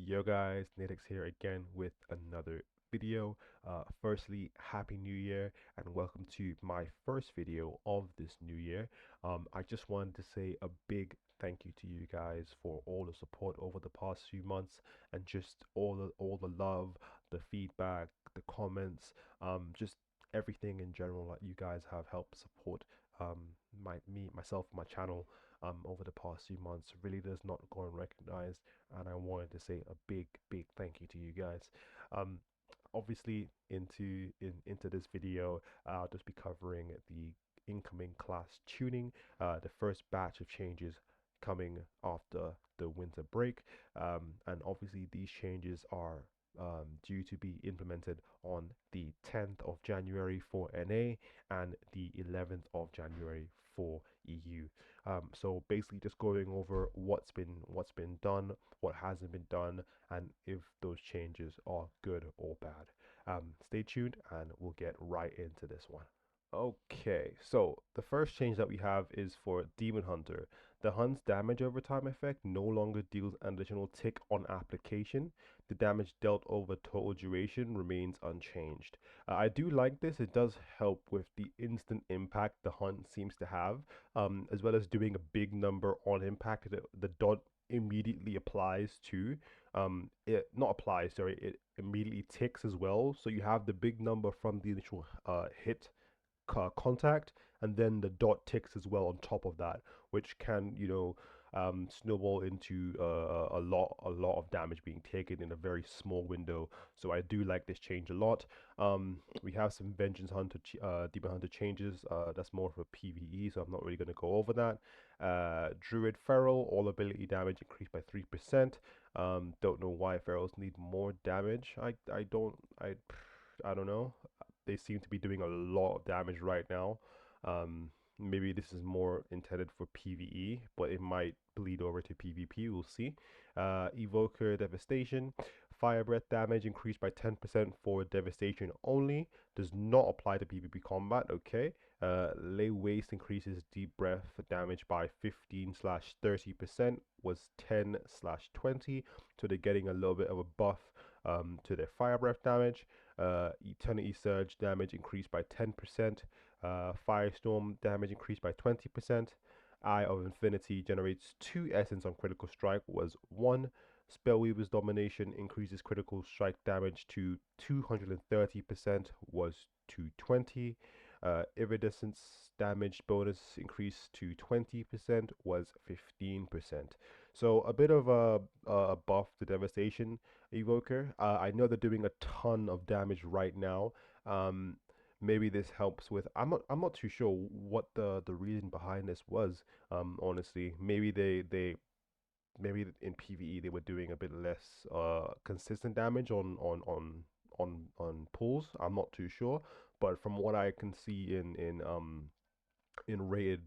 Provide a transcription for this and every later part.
Yo guys, Natix here again with another video. Firstly, Happy New Year and welcome to my first video of this new year. I just wanted to say a big thank you to you guys for all the support over the past few months and just all the love, the feedback, the comments, just everything in general that you guys have helped support myself, my channel over the past few months really does not go unrecognized, and I wanted to say a big thank you to you guys. Um, Obviously, into this video, I'll just be covering the incoming class tuning, the first batch of changes coming after the winter break, and obviously these changes are due to be implemented on the 10th of January for NA and the 11th of January for EU. So basically, just going over what's been done, what hasn't been done, and if those changes are good or bad. Stay tuned, and we'll get right into this one. Okay, so the first change that we have is for Demon Hunter. The Hunt's damage over time effect no longer deals an additional tick on application. The damage dealt over total duration remains unchanged. I do like this. It does help with the instant impact the Hunt seems to have, as well as doing a big number on impact. The dot immediately applies to, it not applies, sorry, it immediately ticks as well. So you have the big number from the initial hit contact, and then the dot ticks as well on top of that, which can snowball into a lot of damage being taken in a very small window. So I do like this change a lot. We have some Vengeance Hunter Demon Hunter changes. That's more for PvE, so I'm not really going to go over that. Druid Feral, all ability damage increased by 3%. Don't know why ferals need more damage. I don't know. They seem to be doing a lot of damage right now. Maybe this is more intended for PvE, but it might bleed over to PvP. We'll see. Evoker Devastation. Fire Breath damage increased by 10% for Devastation only. Does not apply to PvP combat. Okay. Lay Waste increases Deep Breath damage by 15/30%. Was 10/20. So they're getting a little bit of a buff to their Fire Breath damage. Eternity Surge damage increased by 10%. Firestorm damage increased by 20%. Eye of Infinity generates 2 essence on critical strike, was 1. Spellweaver's Domination increases critical strike damage to 230%, was 220. Iridescence damage bonus increase to 20%, was 15%. So a bit of a buff to Devastation Evoker. I know they're doing a ton of damage right now. Maybe this helps with. I'm not too sure what the reason behind this was. Honestly, maybe in PvE they were doing a bit less consistent damage on pulls. I'm not too sure, but from what I can see in rated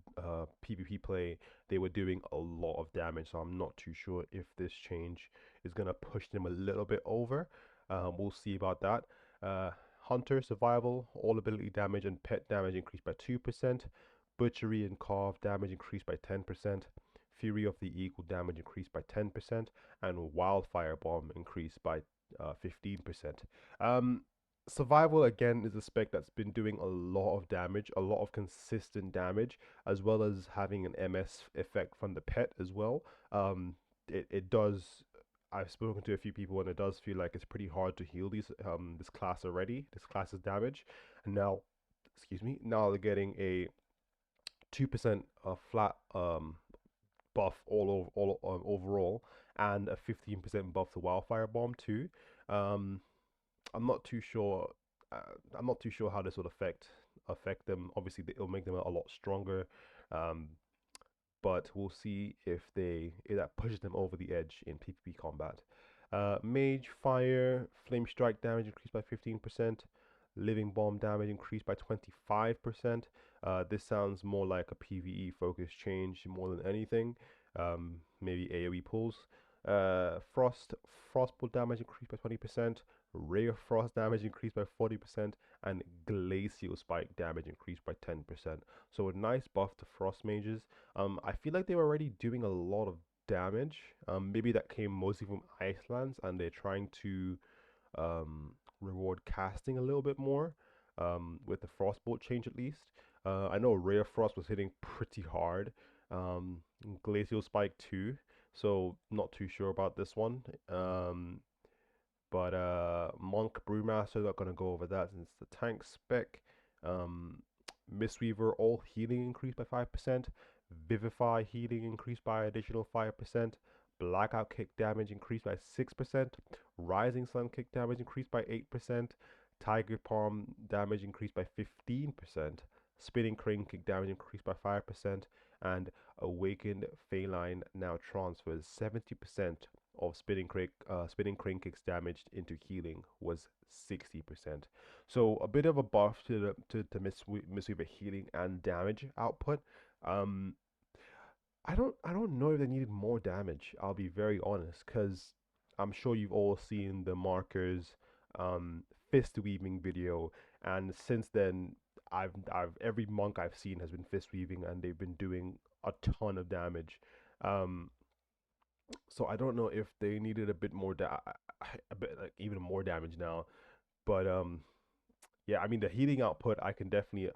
PvP play, they were doing a lot of damage. So I'm not too sure if this change is gonna push them a little bit over. We'll see about that. Hunter survival, all ability damage and pet damage increased by 2%. Butchery and carve damage increased by 10%. Fury of the Eagle damage increased by 10%, and Wildfire Bomb increased by 15%. Survival again is a spec that's been doing a lot of damage, a lot of consistent damage, as well as having an MS effect from the pet as well. It does. I've spoken to a few people, and it does feel like it's pretty hard to heal this class already. This class's damage, and now, excuse me, now they're getting a 2% flat buff overall, and a 15% buff to Wildfire Bomb too. Um, I'm not too sure. I'm not too sure how this would affect them. Obviously, it'll make them a lot stronger, um, but we'll see if that pushes them over the edge in PvP combat. Mage Fire Flame Strike damage increased by 15%. Living Bomb damage increased by 25%. This sounds more like a PvE focused change more than anything. Maybe AoE pulls. Frostbolt damage increased by 20%. Ray of Frost damage increased by 40%, and Glacial Spike damage increased by 10%. So a nice buff to Frost mages. I feel like they were already doing a lot of damage. Maybe that came mostly from Icelands, and they're trying to reward casting a little bit more with the Frostbolt change at least. I know Rare Frost was hitting pretty hard. Glacial Spike too, so not too sure about this one. But Monk Brewmaster, not gonna go over that since the tank spec. Um, Mistweaver, all healing increased by 5%. Vivify healing increased by additional 5%. Blackout kick damage increased by 6%. Rising Sun kick damage increased by 8%. Tiger Palm damage increased by 15%. Spinning Crane kick damage increased by 5%. And Awakened Feline now transfers 70% of spinning crane kicks damaged into healing was 60%. So a bit of a buff to Mistweaver healing and damage output. Um, I don't know if they needed more damage. I'll be very honest, because I'm sure you've all seen the markers fist weaving video, and since then I've every monk I've seen has been fist weaving, and they've been doing a ton of damage. Um, so I don't know if they needed a bit more a bit like even more damage now. But yeah, I mean the healing output I can definitely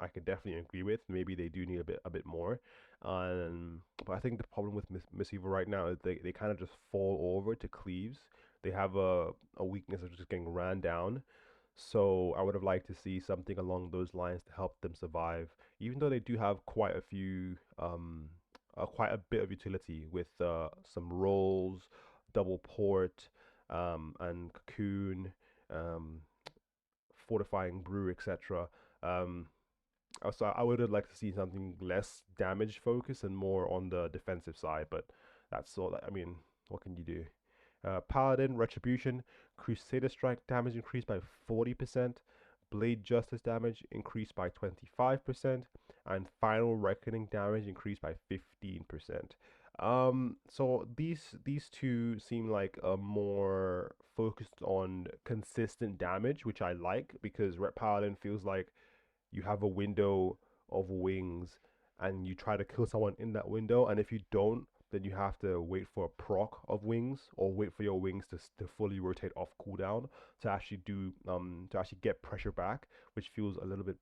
agree with. Maybe they do need a bit more. But I think the problem with Miss Evil right now is they kind of just fall over to cleaves. They have a weakness of just getting ran down. So I would have liked to see something along those lines to help them survive, even though they do have quite a bit of utility with some rolls, double port, and cocoon, um, fortifying brew, etc. Um, so I would have liked to see something less damage focused and more on the defensive side, but that's all. I mean, what can you do? Paladin, Retribution, Crusader Strike damage increased by 40%, Blade Justice damage increased by 25%, and Final Reckoning damage increased by 15%. So these two seem like a more focused on consistent damage, which I like because Ret Paladin feels like you have a window of wings and you try to kill someone in that window, and if you don't, then you have to wait for a proc of wings or wait for your wings to fully rotate off cooldown to actually get pressure back, which feels a little bit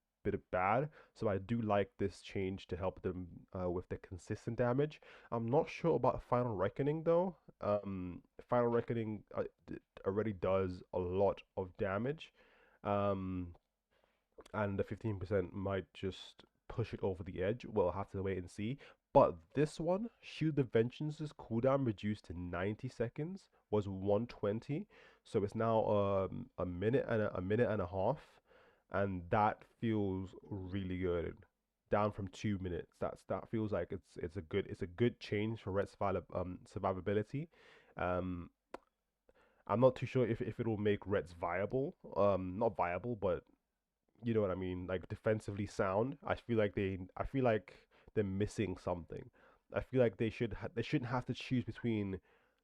bad. So I do like this change to help them with the consistent damage. I'm not sure about Final Reckoning though. Final Reckoning already does a lot of damage. Um, and the 15% might just push it over the edge. We'll have to wait and see. But this one, Shield of Vengeance's cooldown reduced to 90 seconds was 120, so it's now a minute and a half, and that feels really good. Down from 2 minutes. That feels like it's a good change for Red survivability. Um, I'm not too sure if it'll make Reds viable. Not viable, but you know what I mean, like defensively sound. I feel like they're missing something. I feel like they shouldn't have to choose between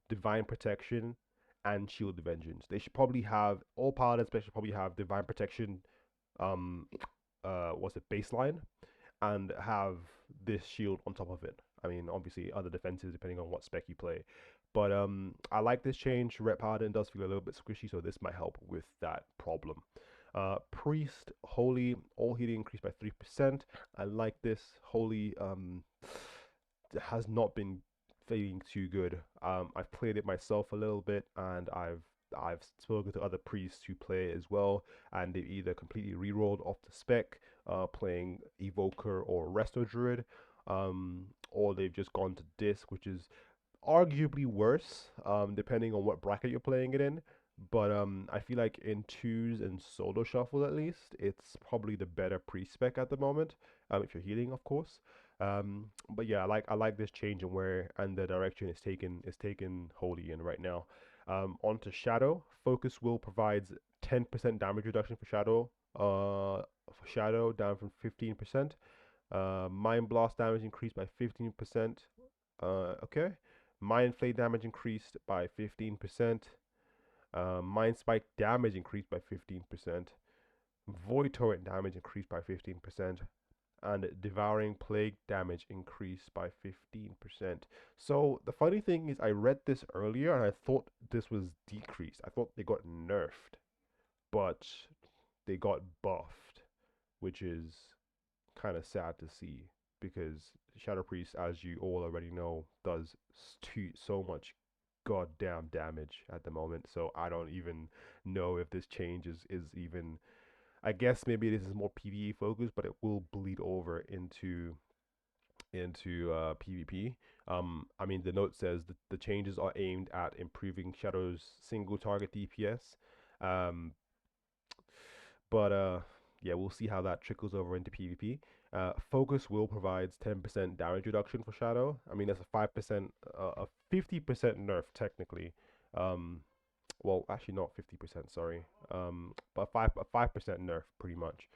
divine protection and shield of vengeance. They should probably have all paladins should probably have divine protection, um what's it, baseline, and have this shield on top of it. I mean, obviously other defenses depending on what spec you play. But I like this change. Ret Paladin does feel a little bit squishy, so this might help with that problem. Priest, Holy, all healing increased by 3%. I like this. Holy has not been feeling too good. I've played it myself a little bit, and I've spoken to other priests who play it as well, and they've either completely re-rolled off the spec, playing Evoker or Resto Druid, or they've just gone to Disc, which is arguably worse, depending on what bracket you're playing it in. But I feel like in twos and solo shuffle at least, it's probably the better pre-spec at the moment. If you're healing, of course. But yeah, I like this change in where and the direction it's taken Holy in right now. Onto Shadow. Focus Will provides 10% damage reduction for Shadow. Down from 15%. Mind Blast damage increased by 15%. Okay. Mind Flay damage increased by 15%. Mind Spike damage increased by 15%. Void Torrent damage increased by 15%. and devouring plague damage increased by 15%. So the funny thing is, I read this earlier and I thought this was decreased. I thought they got nerfed, but they got buffed, which is kind of sad to see because Shadow Priest, as you all already know, does so much goddamn damage at the moment. So I don't even know if this change is even. I guess maybe this is more PvE focused, but it will bleed over into PvP. I mean, the note says that the changes are aimed at improving Shadow's single target DPS. Um, but yeah, we'll see how that trickles over into PvP. Focus will provides 10% damage reduction for Shadow. I mean, that's a 5%, a 50% nerf technically. Um, well, actually not 50%, sorry. But a 5% nerf pretty much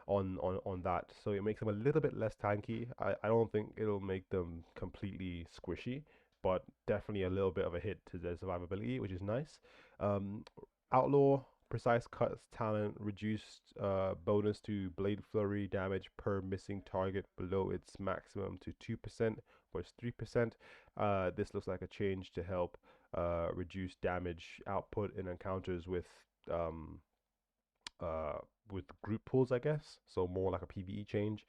on that. So it makes them a little bit less tanky. I don't think it'll make them completely squishy, but definitely a little bit of a hit to their survivability, which is nice. Um, Outlaw precise cuts talent reduced bonus to blade flurry damage per missing target below its maximum to 2% versus 3%. This looks like a change to help reduce damage output in encounters um, uh, with group pulls, I guess. So more like a PvE change.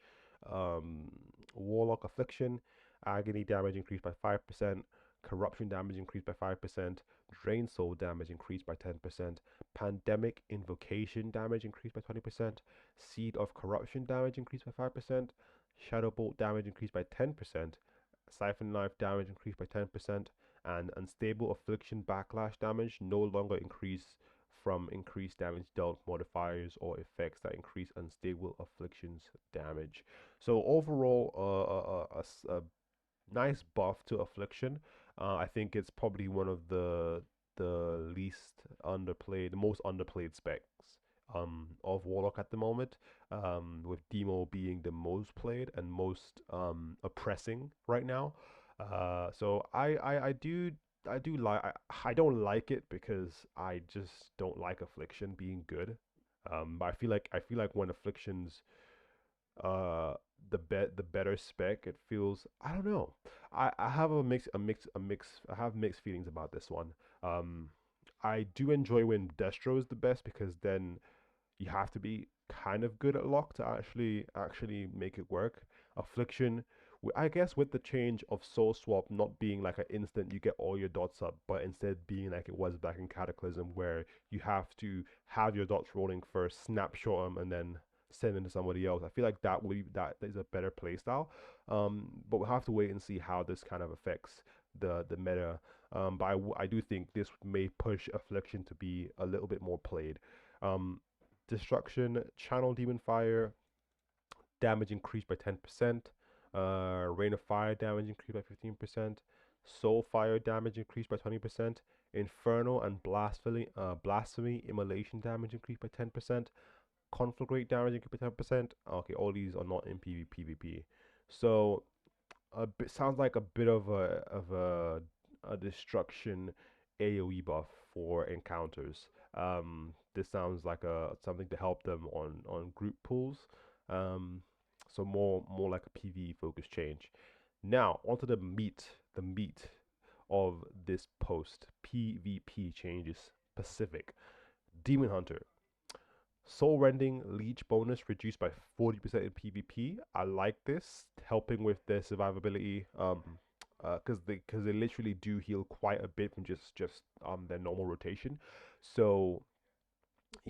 Um, Warlock Affliction, agony damage increased by 5%, corruption damage increased by 5%, drain soul damage increased by 10%, pandemic invocation damage increased by 20%, seed of corruption damage increased by 5%, shadow bolt damage increased by 10%, siphon knife damage increased by 10%, and unstable affliction backlash damage no longer increase from increased damage dealt modifiers or effects that increase unstable afflictions damage. So overall, a nice buff to affliction. I think it's probably one of the least underplayed, the most underplayed specs of Warlock at the moment. With Demo being the most played and most oppressing right now. So I do like I don't like it because I just don't like affliction being good. But I feel like when afflictions uh the better spec, it feels, I don't know. I have I have mixed feelings about this one. Um I do enjoy when Destro is the best because then you have to be kind of good at lock to actually make it work. Affliction, I guess with the change of Soul Swap not being like an instant you get all your dots up, but instead being like it was back in Cataclysm where you have to have your dots rolling first, snapshot them, and then send them to somebody else. I feel like that is a better playstyle. But we'll have to wait and see how this kind of affects the meta. But I do think this may push Affliction to be a little bit more played. Um, Destruction, Channel Demon Fire, damage increased by 10%. Rain of Fire damage increased by 15%. Soul Fire damage increased by 20%. Infernal and Blasphemy Immolation damage increased by 10%. Conflagrate damage increased by 10%. Okay, all these are not in PvP. So sounds like a bit of a destruction AoE buff for encounters. This sounds like something to help them on group pulls. Um, so more like a PvE focused change. Now onto the meat of this post. PvP changes specific. Demon Hunter. Soul Rending Leech bonus reduced by 40% in PvP. I like this, helping with their survivability. Because they literally do heal quite a bit from just their normal rotation. So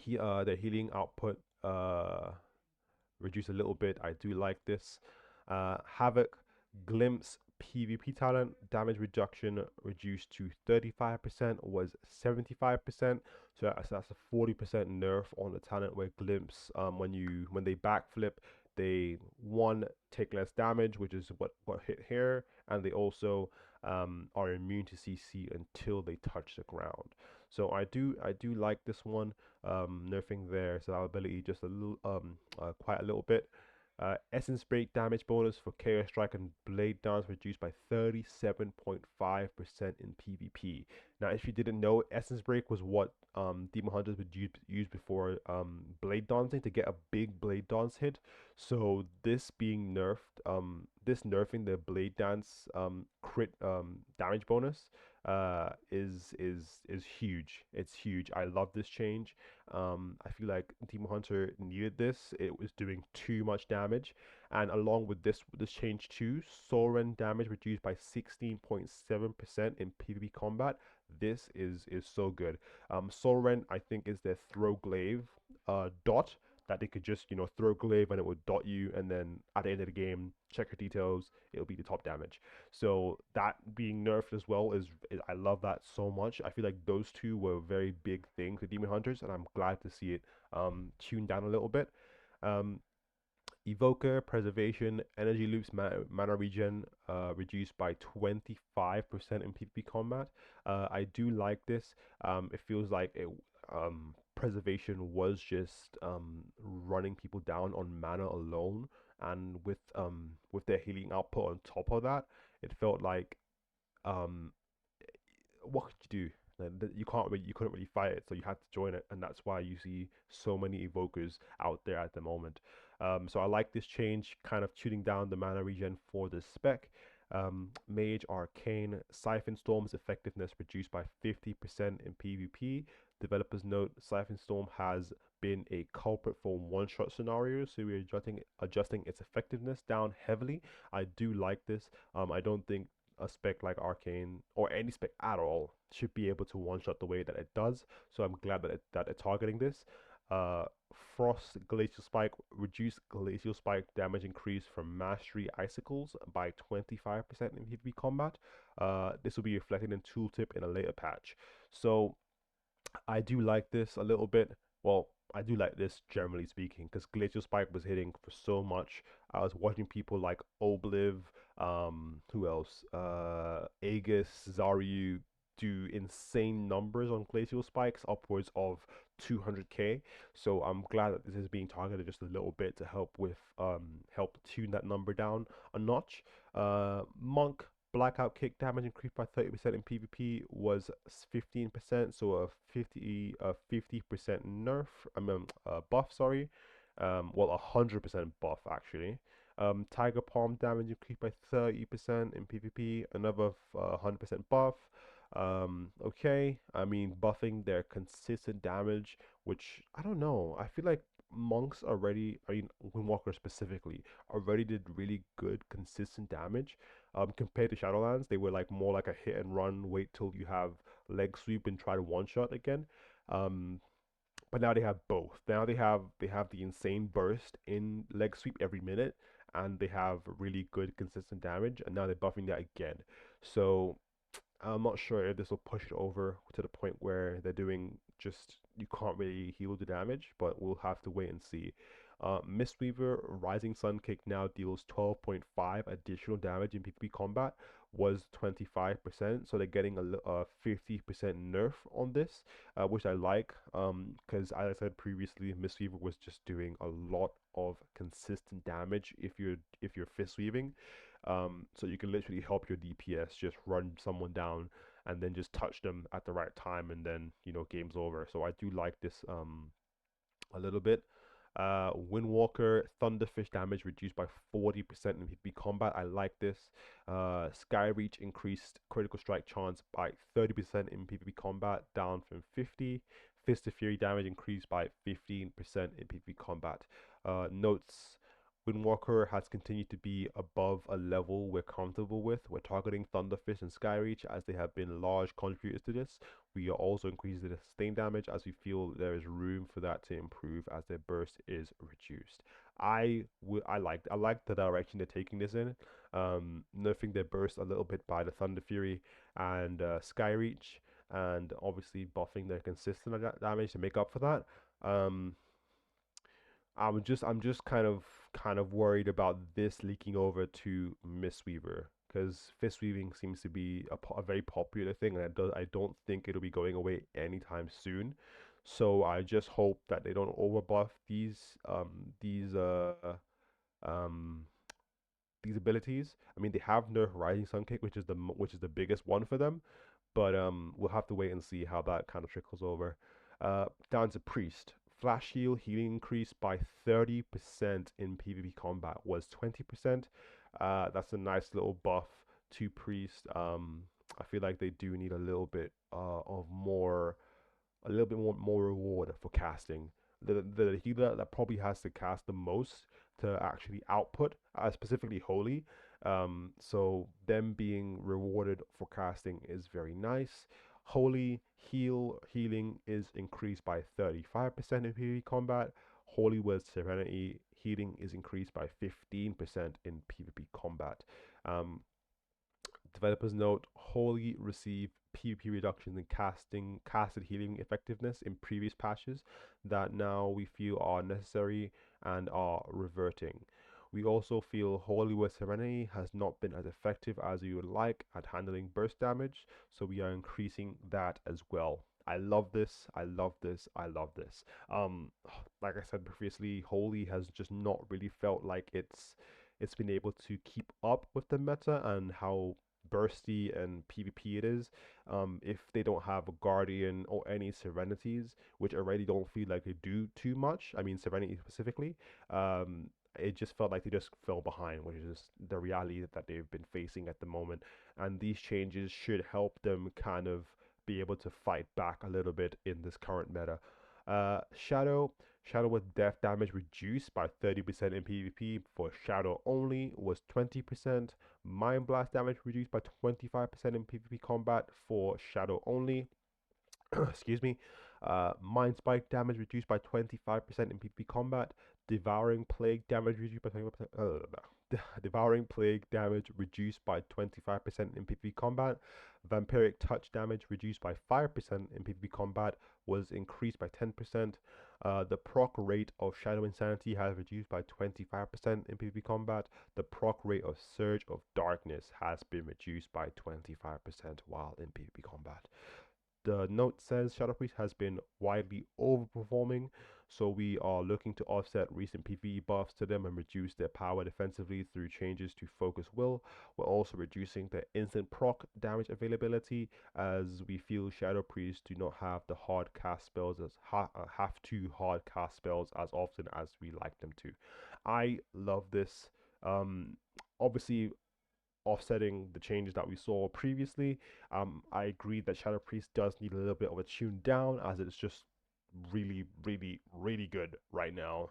their healing output reduce a little bit. I do like this. Havoc Glimpse PvP talent damage reduction reduced to 35% was 75%. So that's a 40% nerf on the talent where Glimpse when they backflip they one take less damage, which is what hit here, and they also are immune to CC until they touch the ground. So I do like this one, nerfing their survivability just a little quite a little bit. Essence break damage bonus for Chaos Strike and Blade Dance reduced by 37.5% in PvP. Now, if you didn't know, Essence break was what Demon Hunters would use before Blade Dancing to get a big Blade Dance hit. So this being nerfed, this nerfing the Blade Dance crit damage bonus is huge. It's huge. I love this change. I feel like Demon Hunter needed this. It was doing too much damage, and along with this change too, Soren damage reduced by 16.7% in PvP combat. This is so good. Soren, I think, is their throw glaive dot that they could just throw glaive and it would dot you, and then at the end of the game, check your details, it'll be the top damage. So that being nerfed as well is I love that so much. I feel like those two were very big things for Demon Hunters, and I'm glad to see it tuned down a little bit. Um, Evoker, Preservation, Energy Loops, Mana Regen reduced by 25% in PvP combat. I do like this. It feels like Preservation was just running people down on mana alone, and with their healing output on top of that, it felt like um, what could you do? You couldn't really fight it, so you had to join it, and that's why you see so many evokers out there at the moment. So I like this change, kind of tuning down the mana regen for the spec. Mage, Arcane, Siphon Storm's effectiveness reduced by 50% in PvP. Developers note Siphon Storm has been a culprit for one-shot scenarios, so we're adjusting its effectiveness down heavily. I do like this. I don't think a spec like Arcane or any spec at all should be able to one shot the way that it does. So I'm glad that it's targeting this. Uh, Frost Glacial Spike reduced Glacial Spike damage increase from Mastery Icicles by 25% in PvP combat. This will be reflected in Tooltip in a later patch. So I do like this a little bit. Well, I do like this generally speaking because Glacial Spike was hitting for so much. I was watching people like Obliv, who else? Aegis, Zaryu do insane numbers on Glacial Spikes, upwards of 200k. So I'm glad that this is being targeted just a little bit to help tune that number down a notch. Monk Blackout Kick damage increased by 30% in PvP was 15%, so a 50% nerf. Buff. Sorry, well 100% buff actually. Tiger Palm damage increased by 30% in PvP, another 100% buff. Okay, I mean buffing their consistent damage, which I don't know. I feel like monks already, I mean Windwalker specifically, already did really good consistent damage. Compared to Shadowlands, they were like more like a hit and run, wait till you have leg sweep and try to one shot again. Um, but now they have both. Now they have the insane burst in leg sweep every minute, and they have really good consistent damage. And now they're buffing that again. So I'm not sure if this will push it over to the point where they're doing just you can't really heal the damage, but we'll have to wait and see. Mistweaver Rising Sun Kick now deals 12.5 additional damage in PvP combat, was 25%, so they're getting a 50% nerf on this, which I like, because as I said previously, Mistweaver was just doing a lot of consistent damage if you're fist weaving. So you can literally help your DPS just run someone down and then just touch them at the right time, and then game's over. So I do like this a little bit. Windwalker Thunderfish damage reduced by 40% in PvP combat. I like this. Skyreach increased critical strike chance by 30% in PvP combat, down from 50. Fist of Fury damage increased by 15% in PvP combat. Notes: Windwalker has continued to be above a level we're comfortable with. We're targeting Thunderfish and Skyreach as they have been large contributors to this. We are also increasing the sustain damage as we feel there is room for that to improve as their burst is reduced. I like the direction they're taking this in. Nerfing their burst a little bit by the Thunder Fury and Skyreach, and obviously buffing their consistent damage to make up for that. Um, I'm just kind of worried about this leaking over to Mistweaver because fist weaving seems to be a very popular thing, and I don't think it'll be going away anytime soon. So I just hope that they don't overbuff these um, these abilities. I mean, they have Nerf Rising Sun Kick, which is the biggest one for them, but we'll have to wait and see how that kind of trickles over. Down to Priest. Flash heal healing increase by 30% in PvP combat was 20%. That's a nice little buff to Priest. I feel like they do need a little bit more reward for casting. The healer that probably has to cast the most to actually output, specifically Holy. So them being rewarded for casting is very nice. Holy healing is increased by 35% in PvP combat. Holy with Serenity healing is increased by 15% in PvP combat. Um, Developers note Holy received PvP reductions in casted healing effectiveness in previous patches that now we feel are necessary and are reverting. We also feel Holy with Serenity has not been as effective as we would like at handling burst damage, so we are increasing that as well. I love this. I love this. I love this. Like I said previously, Holy has just not really felt like it's been able to keep up with the meta and how bursty and PvP it is. If they don't have a Guardian or any Serenities, which already don't feel like they do too much, I mean Serenity specifically, it just felt like they just fell behind, which is the reality that they've been facing at the moment. And these changes should help them kind of be able to fight back a little bit in this current meta. Shadow with death damage reduced by 30% in PvP for Shadow only was 20%. Mind Blast damage reduced by 25% in PvP combat for Shadow only. Excuse me. Mind Spike damage reduced by 25% in PvP combat. Devouring Plague damage reduced by 25%. Devouring Plague damage reduced by 25% in PvP combat. Vampiric Touch damage reduced by 5% in PvP combat was increased by 10%. The proc rate of Shadow Insanity has reduced by 25% in PvP combat. The proc rate of Surge of Darkness has been reduced by 25% while in PvP combat. The note says Shadow Priest has been widely overperforming, so we are looking to offset recent PvE buffs to them and reduce their power defensively through changes to Focus Will. We're also reducing the instant proc damage availability as we feel Shadow Priests do not have the hard cast spells have to hard cast spells as often as we like them to. I love this. Obviously offsetting the changes that we saw previously. I agree that Shadow Priest does need a little bit of a tune down as it's just really good right now.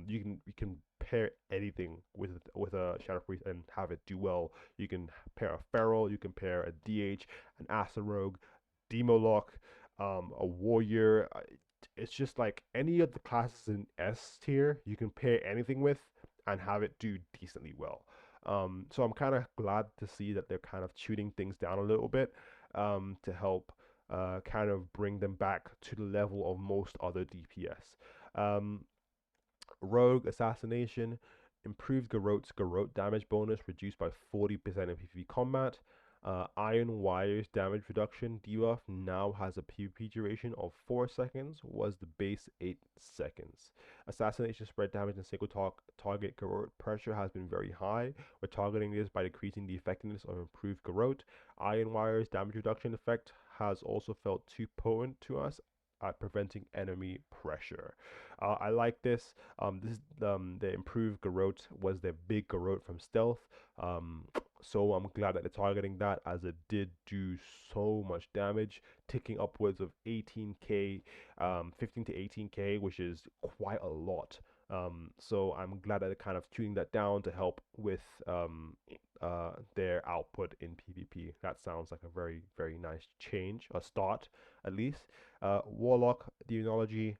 You can pair anything with a Shadow Priest and have it do well. You can pair a Feral, you can pair a DH, an Acid Rogue, Demo Lock, a Warrior. It's just like any of the classes in S tier you can pair anything with and have it do decently well. So I'm kind of glad to see that they're kind of tuning things down a little bit to help kind of bring them back to the level of most other DPS. Um, Rogue Assassination improved Garrote damage bonus reduced by 40% in PvP combat. Iron Wire's damage reduction debuff now has a PvP duration of 4 seconds, was the base 8 seconds. Assassination spread damage and single target Garrote pressure has been very high. We're targeting this by decreasing the effectiveness of improved Garrote. Iron Wire's damage reduction effect has also felt too potent to us at preventing enemy pressure. I like this. The improved Garrote was their big Garrote from stealth. So I'm glad that they're targeting that as it did do so much damage, ticking upwards of 18k, 15 to 18k, which is quite a lot. So I'm glad that they're kind of tuning that down to help with their output in PvP. That sounds like a very nice change, a start at least. Warlock Demonology.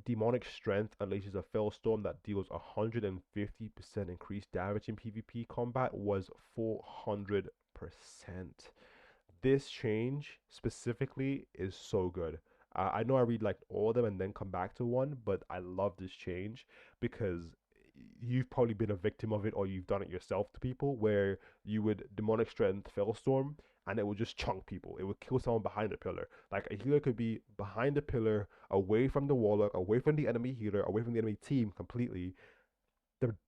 Demonic Strength unleashes a Fellstorm that deals 150% increased damage in PvP combat was 400%. This change specifically is so good. I know I read like all of them and then come back to one, but I love this change because you've probably been a victim of it or you've done it yourself to people where you would Demonic Strength Fellstorm and it would just chunk people. It would kill someone behind a pillar. Like a healer could be behind a pillar, away from the warlock, away from the enemy healer, away from the enemy team completely,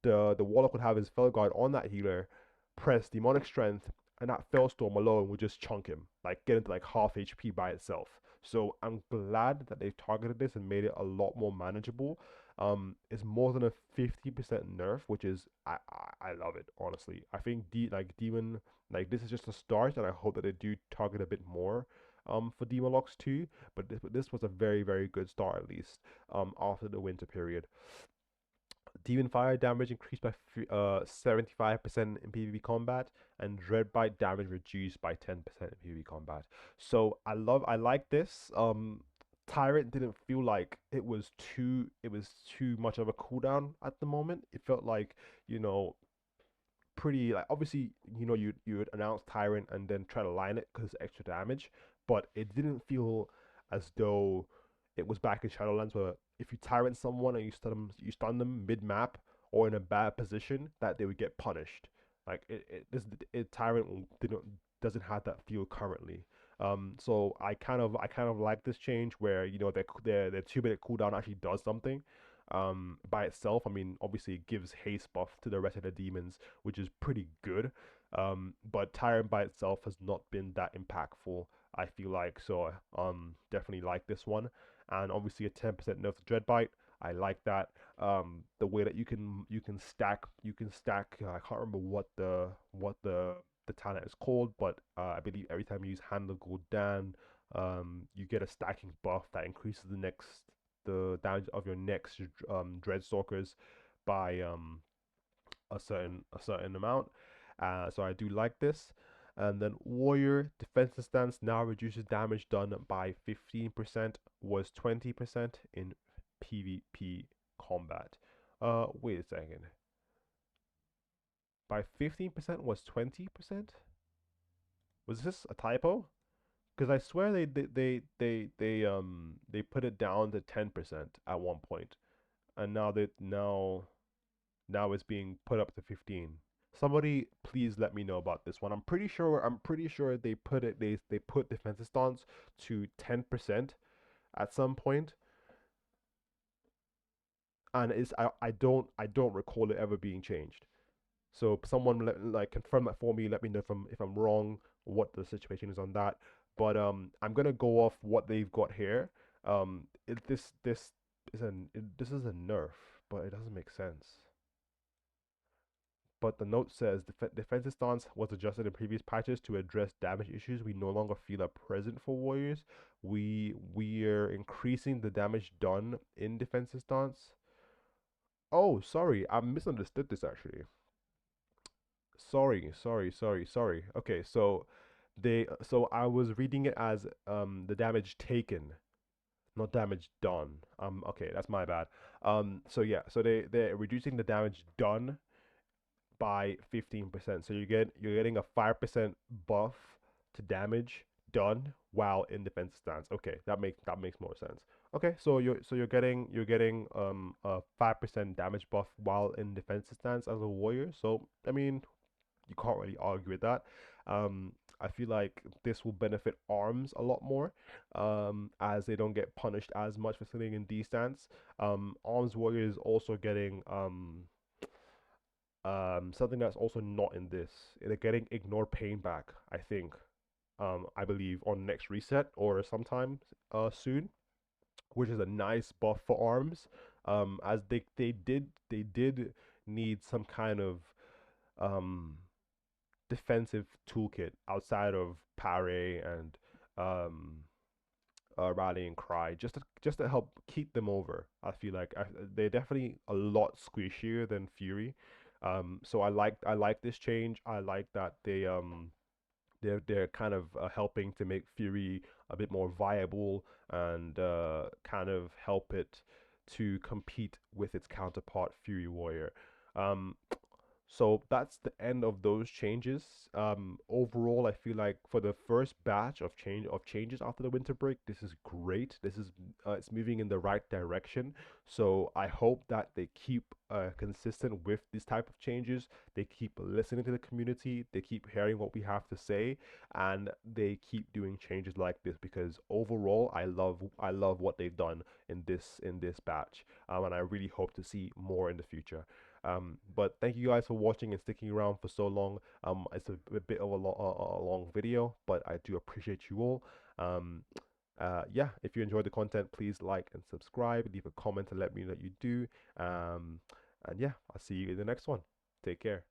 the warlock would have his fellow guard on that healer, press demonic strength, and that Fellstorm alone would just chunk him, like get into like half HP by itself. So I'm glad that they've targeted this and made it a lot more manageable. It's more than a 50% nerf, which is I love it, honestly. I think demon, like this is just a start, and I hope that they do target a bit more for demon locks too. But this was a very very good start, at least after the winter period. Demon Fire damage increased by 75% in PvP combat, and Dreadbite damage reduced by 10% in PvP combat. So I like this. Tyrant didn't feel like it was too much of a cooldown at the moment. It felt like, you know, pretty, like, obviously, you know, you would announce Tyrant and then try to line it because extra damage, but it didn't feel as though it was back in Shadowlands where if you Tyrant someone and you stun them mid map or in a bad position, that they would get punished. Like Tyrant didn't doesn't have that feel currently. So I kind of like this change where, you know, their 2 minute cooldown actually does something by itself. I mean, obviously it gives haste buff to the rest of the demons, which is pretty good. But Tyrant by itself has not been that impactful, I feel like. So definitely like this one. And obviously a 10% nerf to Dreadbite. I like that. The way that you can stack. I can't remember what the talent is called, but I believe every time you use Hand of Gul'dan, you get a stacking buff that increases the damage of your next Dreadstalkers by a certain amount. So I do like this. And then Warrior defensive stance now reduces damage done by 15%, was 20% in PvP combat. Wait a second. By 15% was 20%? Was this a typo? Because I swear they put it down to 10% at one point, and now it's being put up to 15. Somebody please let me know about this one. I'm pretty sure they put defensive stance to 10% at some point, and I don't recall it ever being changed. So someone like confirm that for me. Let me know if I'm wrong, what the situation is on that. But I'm gonna go off what they've got here. This is a nerf, but it doesn't make sense. But the note says defensive stance was adjusted in previous patches to address damage issues we no longer feel are present for warriors. We are increasing the damage done in defensive stance. Oh, sorry, I misunderstood this actually. Sorry. Okay, so I was reading it as the damage taken, not damage done. Okay, that's my bad. So yeah, so they're reducing the damage done by 15%. So you're getting a 5% buff to damage done while in defensive stance. Okay, that makes more sense. Okay, so you're getting a 5% damage buff while in defensive stance as a warrior. So I mean, you can't really argue with that. I feel like this will benefit arms a lot more, as they don't get punished as much for sitting in D stance. Arms warriors also getting something that's also not in this. They're getting ignore pain back, I think. I believe on next reset or sometime soon, which is a nice buff for arms. As they did need some kind of um defensive toolkit outside of parry and um rallying cry, just to help keep them over. I feel like they're definitely a lot squishier than Fury. So I like this change. I like that they're kind of helping to make Fury a bit more viable and kind of help it to compete with its counterpart Fury Warrior. Um, so that's the end of those changes. Overall, I feel like for the first batch of changes after the winter break, this is great. This is it's moving in the right direction. So I hope that they keep consistent with this type of changes. They keep listening to the community. They keep hearing what we have to say, and they keep doing changes like this because overall, I love what they've done in this batch, and I really hope to see more in the future. But thank you guys for watching and sticking around for so long. It's a bit of a long video, but I do appreciate you all. Um, yeah, if you enjoyed the content, please like and subscribe, leave a comment and let me know that you do. And yeah, I'll see you in the next one. Take care.